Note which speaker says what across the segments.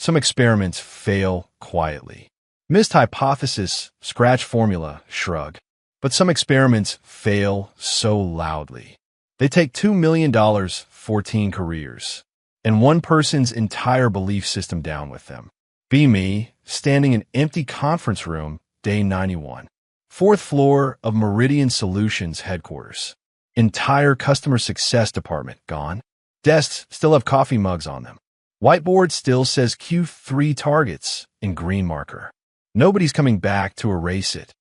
Speaker 1: Some experiments fail quietly. Missed hypothesis, scratch formula, shrug. But some experiments fail so loudly. They take $2 million, 14 careers, and one person's entire belief system down with them. Be me, standing in empty conference room, day 91. Fourth floor of Meridian Solutions headquarters. Entire customer success department gone. Desks still have coffee mugs on them. Whiteboard still says Q3 targets in green marker. Nobody's coming back to erase it.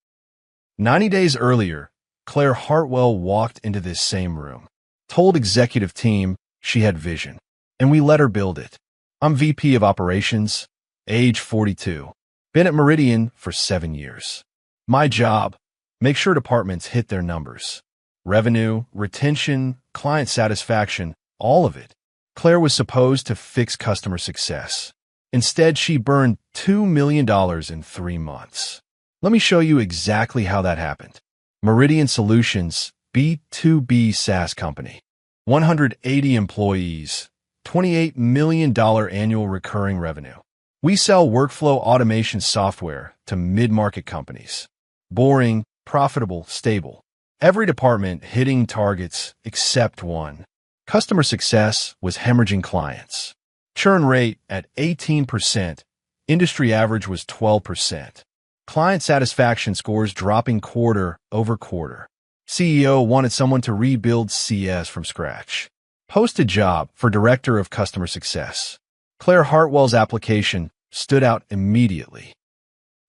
Speaker 1: 90 days earlier, Claire Hartwell walked into this same room, told executive team she had vision, and we let her build it. I'm VP of Operations, age 42. Been at Meridian for 7 years. My job, make sure departments hit their numbers. Revenue, retention, client satisfaction, all of it. Claire was supposed to fix customer success. Instead, she burned $2 million in 3 months. Let me show you exactly how that happened. Meridian Solutions, B2B SaaS company. 180 employees, $28 million annual recurring revenue. We sell workflow automation software to mid-market companies. Boring, profitable, stable. Every department hitting targets except one. Customer success was hemorrhaging clients. Churn rate at 18%. Industry average was 12%. Client satisfaction scores dropping quarter over quarter. CEO wanted someone to rebuild CS from scratch. Posted job for Director of Customer Success. Claire Hartwell's application stood out immediately.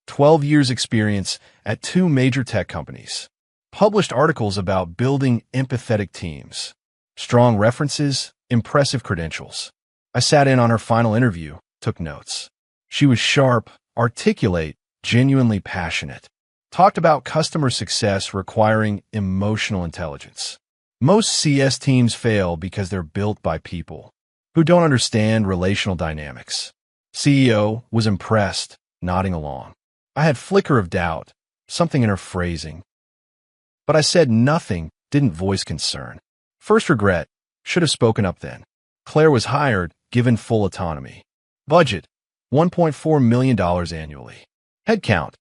Speaker 1: 12 years experience at 2 major tech companies. Published articles about building empathetic teams. Strong references, impressive credentials. I sat in on her final interview, took notes. She was sharp, articulate, genuinely passionate. Talked about customer success requiring emotional intelligence. Most CS teams fail because they're built by people who don't understand relational dynamics. CEO was impressed, nodding along. I had flicker of doubt, something in her phrasing. But I said nothing, didn't voice concern. First regret, should have spoken up then. Claire was hired, given full autonomy. Budget, $1.4 million annually. Headcount,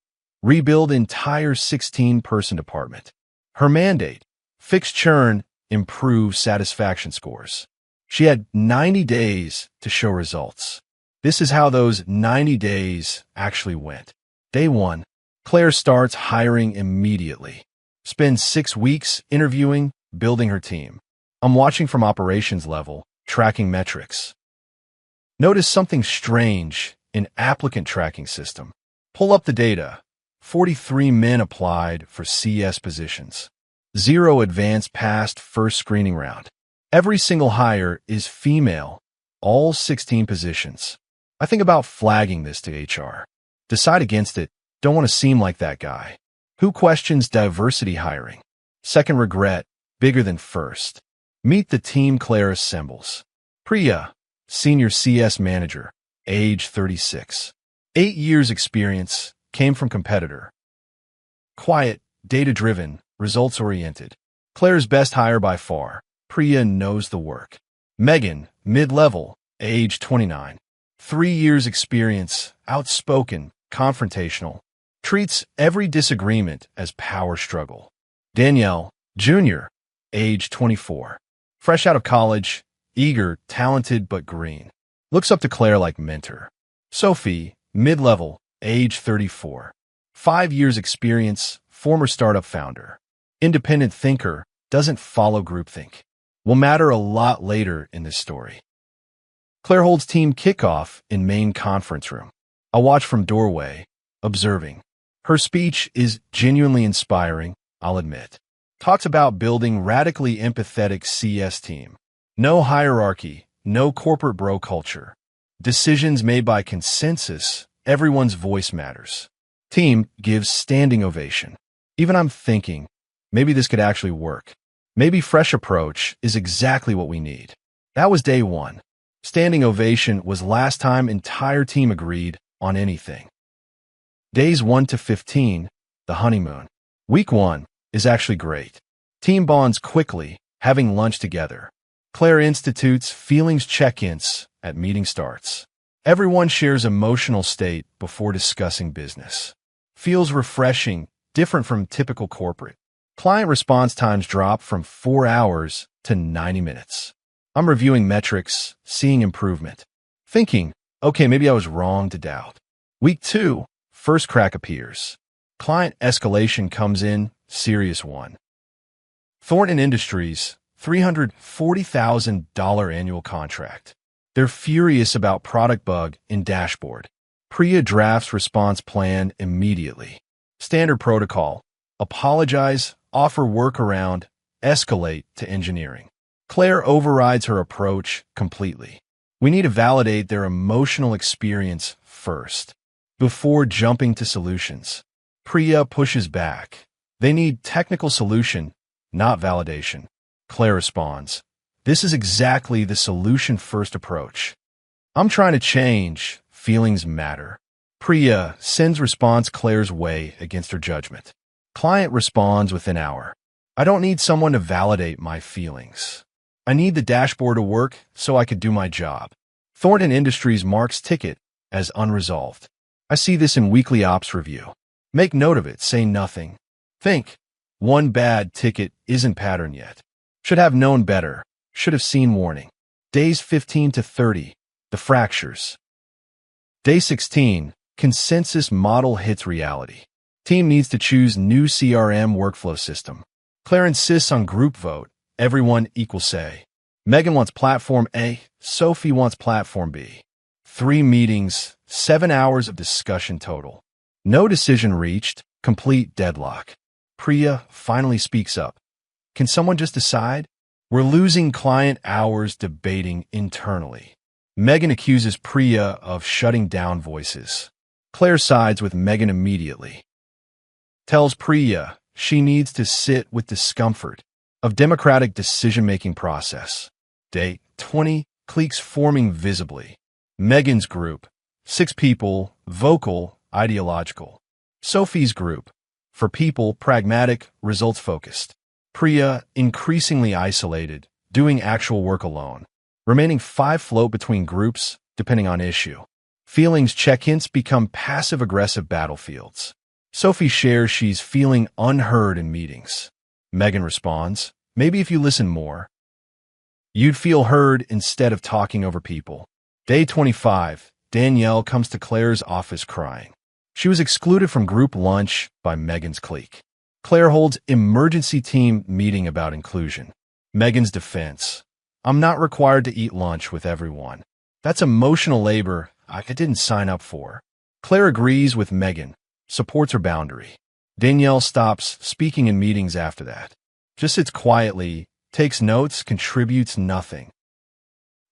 Speaker 1: rebuild entire 16-person department. Her mandate, fix churn, improve satisfaction scores. She had 90 days to show results. This is how those 90 days actually went. Day 1, Claire starts hiring immediately. Spends 6 weeks interviewing, building her team. I'm watching from operations level, tracking metrics. Notice something strange in applicant tracking system. Pull up the data. 43 men applied for CS positions. 0 advanced past first screening round. Every single hire is female, all 16 positions. I think about flagging this to HR. Decide against it, don't want to seem like that guy. Who questions diversity hiring? Second regret, bigger than first. Meet the team Claire assembles. Priya, Senior CS Manager, age 36. 8 years experience, came from competitor. Quiet, data-driven, results-oriented. Claire's best hire by far. Priya knows the work. Megan, mid-level, age 29. 3 years experience, outspoken, confrontational. Treats every disagreement as power struggle. Danielle, Junior, age 24. Fresh out of college, eager, talented, but green. Looks up to Claire like mentor. Sophie, mid-level, age 34. 5 years experience, former startup founder. Independent thinker, doesn't follow groupthink. Will matter a lot later in this story. Claire holds team kickoff in main conference room. I watch from doorway, observing. Her speech is genuinely inspiring, I'll admit. Talks about building radically empathetic CS team. No hierarchy, no corporate bro culture. Decisions made by consensus, everyone's voice matters. Team gives standing ovation. Even I'm thinking, maybe this could actually work. Maybe fresh approach is exactly what we need. That was day 1. Standing ovation was last time entire team agreed on anything. Days 1 to 15, the honeymoon. Week 1 is actually great. Team bonds quickly, having lunch together. Claire institutes feelings check-ins at meeting starts. Everyone shares emotional state before discussing business. Feels refreshing, different from typical corporate. Client response times drop from 4 hours to 90 minutes. I'm reviewing metrics, seeing improvement. Thinking, okay, maybe I was wrong to doubt. Week 2, first crack appears. Client escalation comes in, serious one. Thornton Industries, $340,000 annual contract. They're furious about product bug in dashboard. Priya drafts response plan immediately. Standard protocol. Apologize, offer workaround, escalate to engineering. Claire overrides her approach completely. We need to validate their emotional experience first, before jumping to solutions. Priya pushes back. They need technical solution, not validation. Claire responds, this is exactly the solution-first approach. I'm trying to change. Feelings matter. Priya sends response Claire's way against her judgment. Client responds within hour. I don't need someone to validate my feelings. I need the dashboard to work so I could do my job. Thornton Industries marks ticket as unresolved. I see this in weekly ops review. Make note of it, say nothing. Think, one bad ticket isn't pattern yet. Should have known better. Should have seen warning. Days 15 to 30, the fractures. Day 16, consensus model hits reality. Team needs to choose new CRM workflow system. Claire insists on group vote. Everyone equal say. Megan wants platform A. Sophie wants platform B. 3 meetings, 7 hours of discussion total. No decision reached. Complete deadlock. Priya finally speaks up. Can someone just decide? We're losing client hours debating internally. Megan accuses Priya of shutting down voices. Claire sides with Megan immediately. Tells Priya she needs to sit with discomfort of democratic decision-making process. Day 20, cliques forming visibly. Megan's group, 6 people, vocal, ideological. Sophie's group, for people, pragmatic, results-focused. Priya, increasingly isolated, doing actual work alone. Remaining 5 float between groups, depending on issue. Feelings check-ins become passive-aggressive battlefields. Sophie shares she's feeling unheard in meetings. Megan responds, maybe if you listen more, you'd feel heard instead of talking over people. Day 25, Danielle comes to Claire's office crying. She was excluded from group lunch by Megan's clique. Claire holds emergency team meeting about inclusion. Megan's defense. I'm not required to eat lunch with everyone. That's emotional labor I didn't sign up for. Claire agrees with Megan, supports her boundary. Danielle stops speaking in meetings after that. Just sits quietly, takes notes, contributes nothing.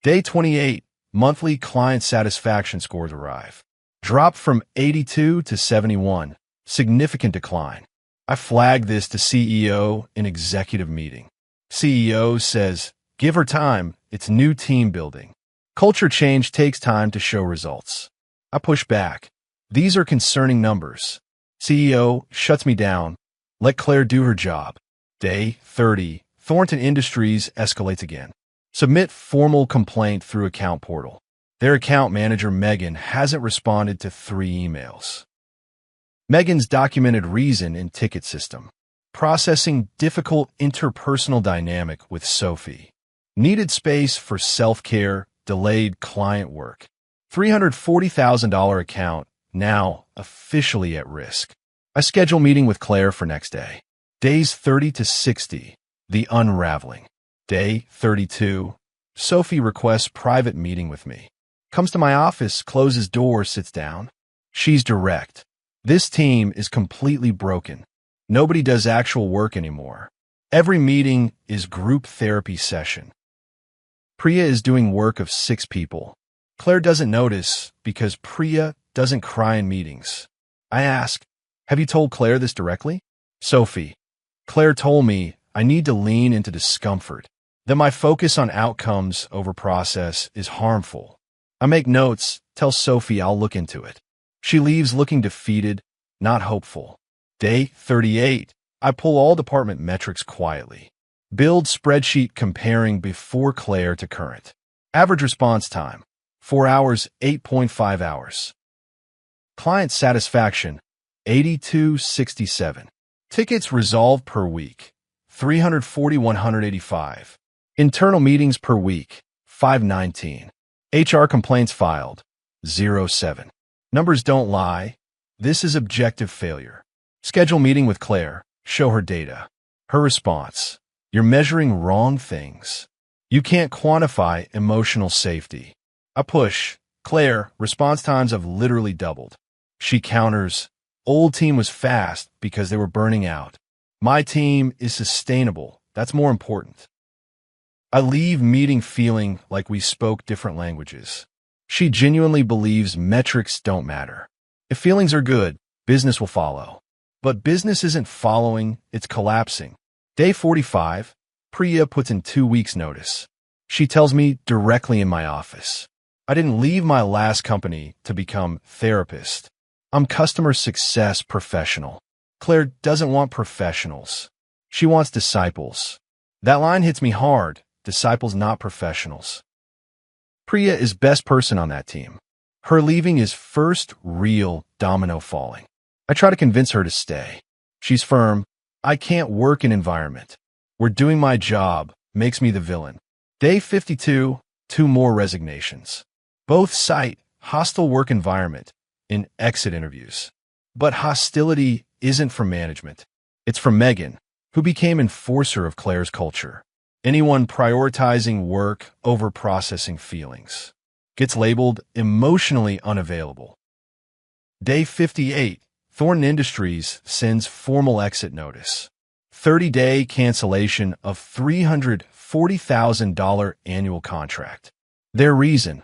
Speaker 1: Day 28, monthly client satisfaction scores arrive. Drop from 82 to 71, significant decline. I flag this to CEO in executive meeting. CEO says, give her time, it's new team building. Culture change takes time to show results. I push back. These are concerning numbers. CEO shuts me down. Let Claire do her job. Day 30, Thornton Industries escalates again. Submit formal complaint through account portal. Their account manager, Megan, hasn't responded to 3 emails. Megan's documented reason in ticket system. Processing difficult interpersonal dynamic with Sophie. Needed space for self-care, delayed client work. $340,000 account, now officially at risk. I schedule meeting with Claire for next day. Days 30 to 60, the unraveling. Day 32, Sophie requests private meeting with me. Comes to my office, closes door, sits down. She's direct. This team is completely broken. Nobody does actual work anymore. Every meeting is group therapy session. Priya is doing work of 6 people. Claire doesn't notice because Priya doesn't cry in meetings. I ask, have you told Claire this directly? Sophie, Claire told me I need to lean into discomfort, that my focus on outcomes over process is harmful. I make notes, tell Sophie I'll look into it. She leaves looking defeated, not hopeful. Day 38, I pull all department metrics quietly. Build spreadsheet comparing before Claire to current. Average response time, 4 hours, 8.5 hours. Client satisfaction, 8267. Tickets resolved per week, 340,185. Internal meetings per week, 519. HR complaints filed, 07. Numbers don't lie. This is objective failure. Schedule meeting with Claire. Show her data. Her response, you're measuring wrong things. You can't quantify emotional safety. I push. Claire, response times have literally doubled. She counters, old team was fast because they were burning out. My team is sustainable. That's more important. I leave meeting feeling like we spoke different languages. She genuinely believes metrics don't matter. If feelings are good, business will follow. But business isn't following, it's collapsing. Day 45, Priya puts in 2 weeks' notice. She tells me directly in my office. I didn't leave my last company to become therapist. I'm customer success professional. Claire doesn't want professionals. She wants disciples. That line hits me hard. Disciples, not professionals. Priya is best person on that team. Her leaving is first real domino falling. I try to convince her to stay. She's firm. I can't work in environment where doing my job makes me the villain. Day 52, 2 more resignations. Both cite hostile work environment in exit interviews. But hostility isn't from management. It's from Megan, who became enforcer of Claire's culture. Anyone prioritizing work over processing feelings gets labeled emotionally unavailable. Day 58, Thornton Industries sends formal exit notice. 30-day cancellation of $340,000 annual contract. Their reason,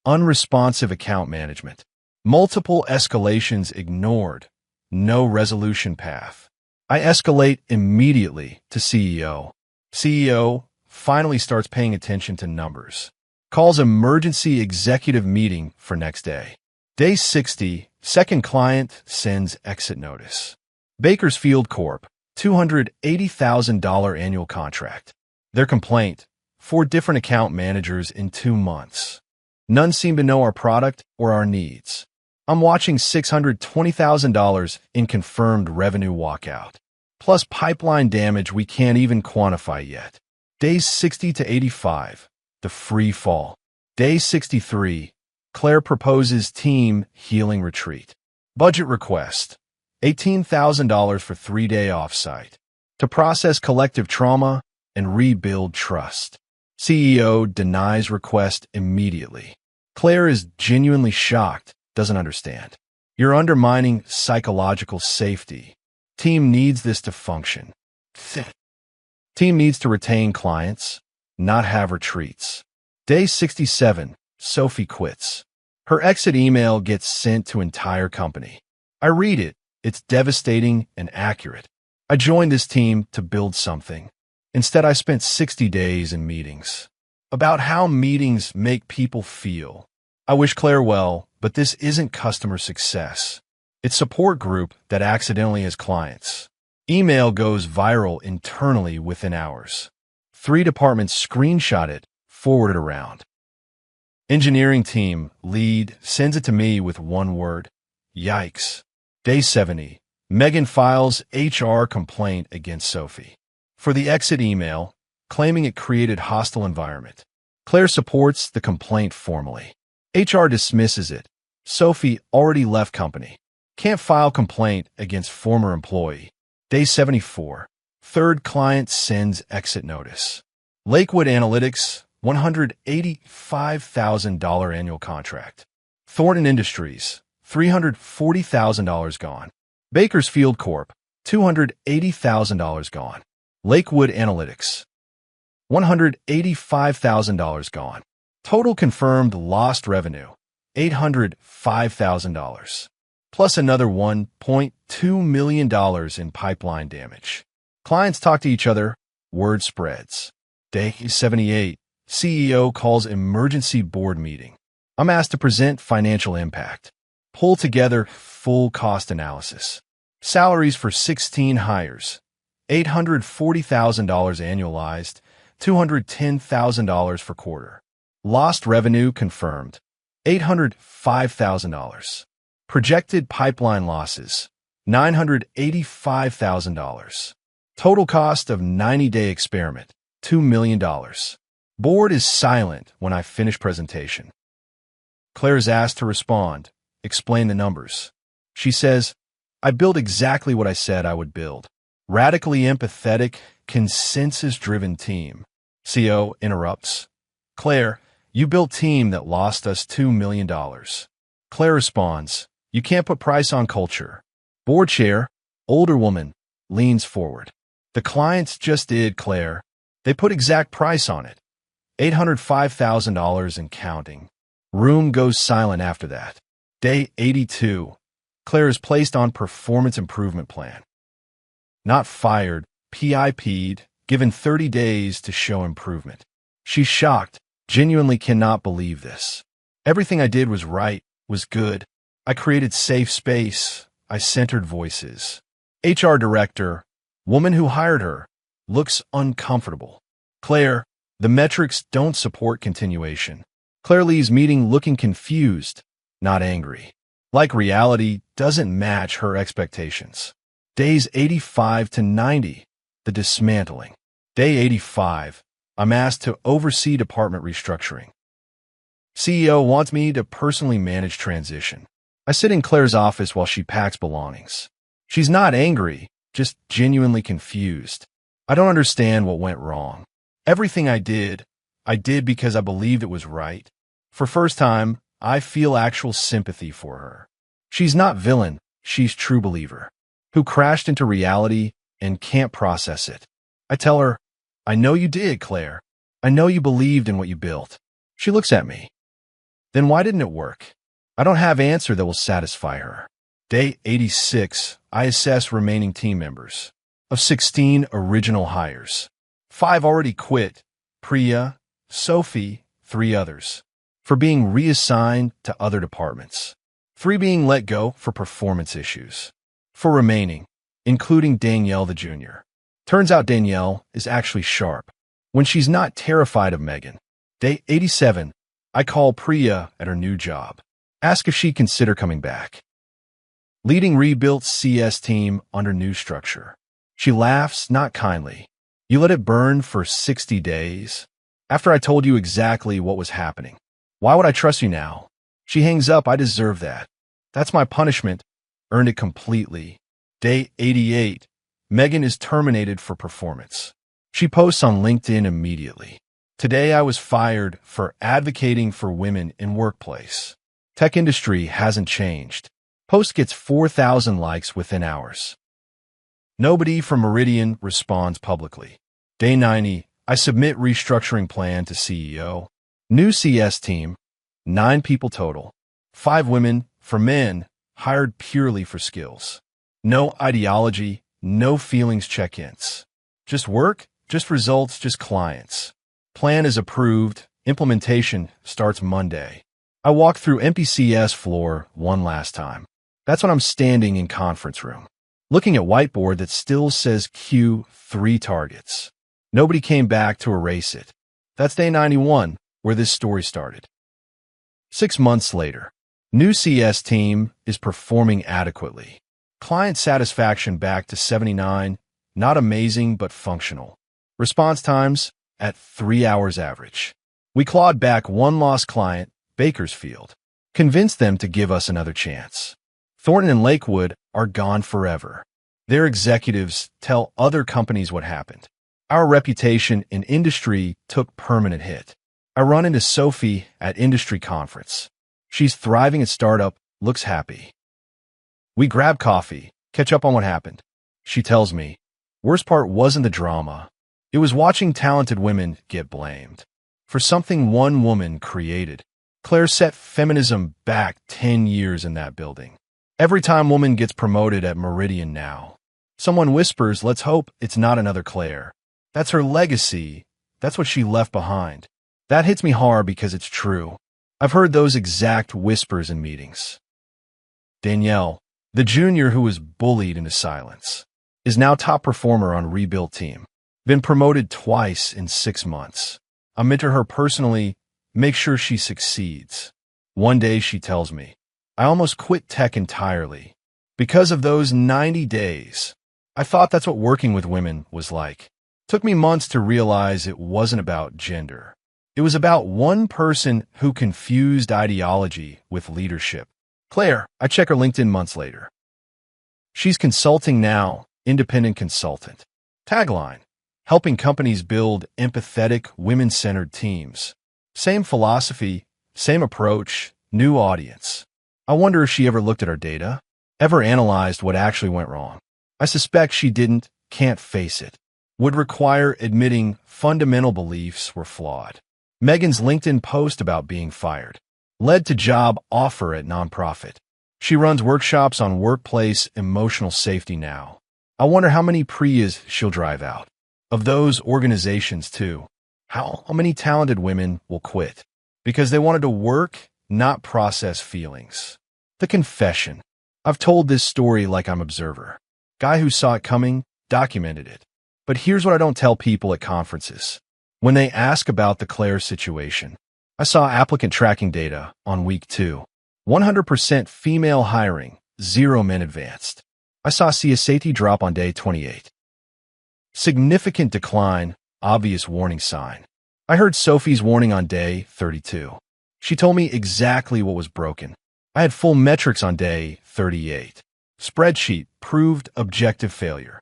Speaker 1: unresponsive account management. Multiple escalations ignored. No resolution path. I escalate immediately to CEO. CEO finally starts paying attention to numbers. Calls emergency executive meeting for next day. Day 60, second client sends exit notice. Bakersfield Corp., $280,000 annual contract. Their complaint, 4 different account managers in 2 months. None seem to know our product or our needs. I'm watching $620,000 in confirmed revenue walkout, plus pipeline damage we can't even quantify yet. Days 60 to 85, the free fall. Day 63, Claire proposes team healing retreat. Budget request, $18,000 for 3-day offsite to process collective trauma and rebuild trust. CEO denies request immediately. Claire is genuinely shocked, doesn't understand. You're undermining psychological safety. Team needs this to function. Team needs to retain clients, not have retreats. Day 67, Sophie quits. Her exit email gets sent to entire company. I read it. It's devastating and accurate. I joined this team to build something. Instead, I spent 60 days in meetings about how meetings make people feel. I wish Claire well, but this isn't customer success. It's support group that accidentally has clients. Email goes viral internally within hours. 3 departments screenshot it, forward it around. Engineering team lead sends it to me with 1 word. Yikes. Day 70. Megan files HR complaint against Sophie for the exit email, claiming it created hostile environment. Claire supports the complaint formally. HR dismisses it. Sophie already left company. Can't file complaint against former employee. Day 74. Third client sends exit notice. Lakewood Analytics, $185,000 annual contract. Thornton Industries, $340,000 gone. Bakersfield Corp., $280,000 gone. Lakewood Analytics, $185,000 gone. Total confirmed lost revenue, $805,000, plus another $1.2 million in pipeline damage. Clients talk to each other, word spreads. Day 78, CEO calls emergency board meeting. I'm asked to present financial impact. Pull together full cost analysis. Salaries for 16 hires, $840,000 annualized, $210,000 for quarter. Lost revenue confirmed, $805,000. Projected pipeline losses, $985,000. Total cost of 90-day experiment, $2 million. Board is silent when I finish presentation. Claire is asked to respond, explain the numbers. She says, I built exactly what I said I would build. Radically empathetic, consensus-driven team. CO interrupts. Claire, you built team that lost us $2 million. Claire responds, you can't put price on culture. Board chair, older woman, leans forward. The clients just did, Claire. They put exact price on it. $805,000 and counting. Room goes silent after that. Day 82. Claire is placed on performance improvement plan. Not fired, PIP'd, given 30 days to show improvement. She's shocked, genuinely cannot believe this. Everything I did was right, was good. I created safe space. I centered voices. HR director, woman who hired her, looks uncomfortable. Claire, the metrics don't support continuation. Claire leaves meeting looking confused, not angry. Like reality doesn't match her expectations. Days 85 to 90, the dismantling. Day 85, I'm asked to oversee department restructuring. CEO wants me to personally manage transition. I sit in Claire's office while she packs belongings. She's not angry, just genuinely confused. I don't understand what went wrong. Everything I did because I believed it was right. For first time, I feel actual sympathy for her. She's not villain, she's true believer, who crashed into reality and can't process it. I tell her, I know you did, Claire. I know you believed in what you built. She looks at me. Then why didn't it work? I don't have an answer that will satisfy her. Day 86, I assess remaining team members. Of 16 original hires, 5 already quit, Priya, Sophie, 3 others, for being reassigned to other departments. 3 being let go for performance issues. 4 remaining, including Danielle the junior. Turns out Danielle is actually sharp, when she's not terrified of Megan. Day 87, I call Priya at her new job. Ask if she'd consider coming back. Leading rebuilt CS team under new structure. She laughs, not kindly. You let it burn for 60 days? After I told you exactly what was happening. Why would I trust you now? She hangs up, I deserve that. That's my punishment. Earned it completely. Day 88. Megan is terminated for performance. She posts on LinkedIn immediately. Today I was fired for advocating for women in workplace. Tech industry hasn't changed. Post gets 4,000 likes within hours. Nobody from Meridian responds publicly. Day 90, I submit restructuring plan to CEO. New CS team, 9 people total. 5 women, for men, hired purely for skills. No ideology, no feelings check-ins. Just work, just results, just clients. Plan is approved. Implementation starts Monday. I walk through MPCS floor one last time. That's when I'm standing in conference room, looking at whiteboard that still says Q 3 targets. Nobody came back to erase it. That's day 91, where this story started. 6 months later, new CS team is performing adequately. Client satisfaction back to 79, not amazing but functional. Response times at 3 hours average. We clawed back one lost client, Bakersfield, convinced them to give us another chance. Thornton and Lakewood are gone forever. Their executives tell other companies what happened. Our reputation in industry took permanent hit. I run into Sophie at industry conference. She's thriving at startup, looks happy. We grab coffee, catch up on what happened. She tells me, worst part wasn't the drama. It was watching talented women get blamed for something one woman created. Claire set feminism back 10 years in that building. Every time woman gets promoted at Meridian now, someone whispers, let's hope it's not another Claire. That's her legacy. That's what she left behind. That hits me hard because it's true. I've heard those exact whispers in meetings. Danielle, the junior who was bullied into silence, is now top performer on rebuilt team. Been promoted twice in 6 months. I mentor her personally, make sure she succeeds. One day she tells me, I almost quit tech entirely. Because of those 90 days, I thought that's what working with women was like. Took me months to realize it wasn't about gender. It was about one person who confused ideology with leadership. Claire, I check her LinkedIn months later. She's consulting now, independent consultant. Tagline, helping companies build empathetic, women-centered teams. Same philosophy, same approach, new audience. I wonder if she ever looked at our data, ever analyzed what actually went wrong. I suspect she didn't, can't face it. Would require admitting fundamental beliefs were flawed. Megan's LinkedIn post about being fired led to job offer at nonprofit. She runs workshops on workplace emotional safety now. I wonder how many Prius she'll drive out. Of those organizations, too. How many talented women will quit? Because they wanted to work, not process feelings. The confession. I've told this story like I'm observer. Guy who saw it coming, documented it. But here's what I don't tell people at conferences. When they ask about the Claire situation, I saw applicant tracking data on week 2. 100% female hiring, 0 men advanced. I saw CSAT drop on day 28. Significant decline, obvious warning sign. I heard Sophie's warning on day 32. She told me exactly what was broken. I had full metrics on day 38. Spreadsheet proved objective failure.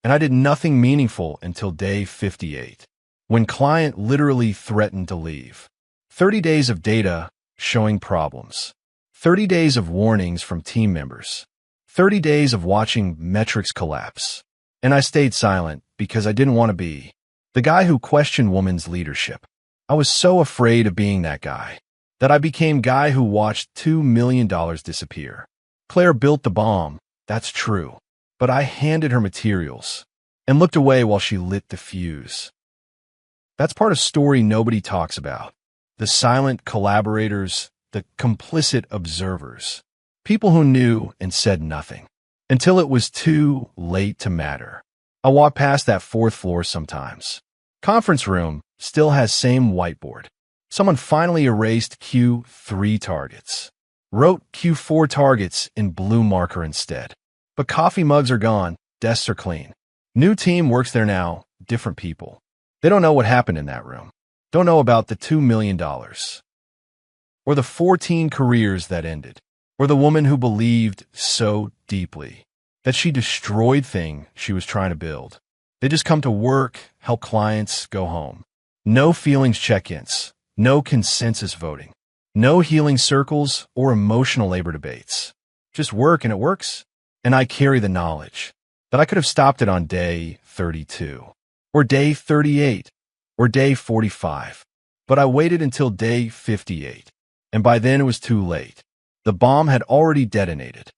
Speaker 1: And I did nothing meaningful until day 58, when client literally threatened to leave. 30 days of data showing problems. 30 days of warnings from team members. 30 days of watching metrics collapse. And I stayed silent because I didn't want to be the guy who questioned women's leadership. I was so afraid of being that guy that I became guy who watched $2 million disappear. Claire built the bomb, that's true. But I handed her materials and looked away while she lit the fuse. That's part of story nobody talks about. The silent collaborators, the complicit observers. People who knew and said nothing. Until it was too late to matter. I walk past that 4th floor sometimes. Conference room still has same whiteboard. Someone finally erased Q3 targets. Wrote Q4 targets in blue marker instead. But coffee mugs are gone, desks are clean. New team works there now, different people. They don't know what happened in that room. Don't know about the $2 million. Or the 14 careers that ended. Or the woman who believed so deeply that she destroyed thing she was trying to build. They just come to work, help clients, go home. No feelings check-ins. No consensus voting. No healing circles or emotional labor debates. Just work and it works. And I carry the knowledge that I could have stopped it on day 32, or day 38, or day 45. But I waited until day 58, and by then it was too late. The bomb had already detonated.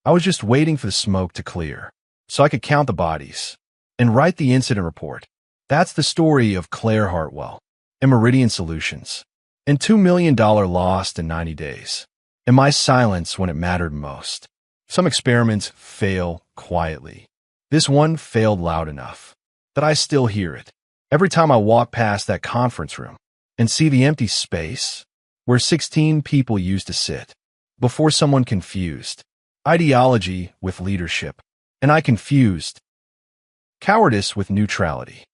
Speaker 1: I was just waiting for the smoke to clear, so I could count the bodies and write the incident report. That's the story of Claire Hartwell and Meridian Solutions, and $2 million lost in 90 days, and my silence when it mattered most. Some experiments fail quietly. This one failed loud enough that I still hear it. Every time I walk past that conference room and see the empty space where 16 people used to sit before someone confused ideology with leadership, and I confused cowardice with neutrality.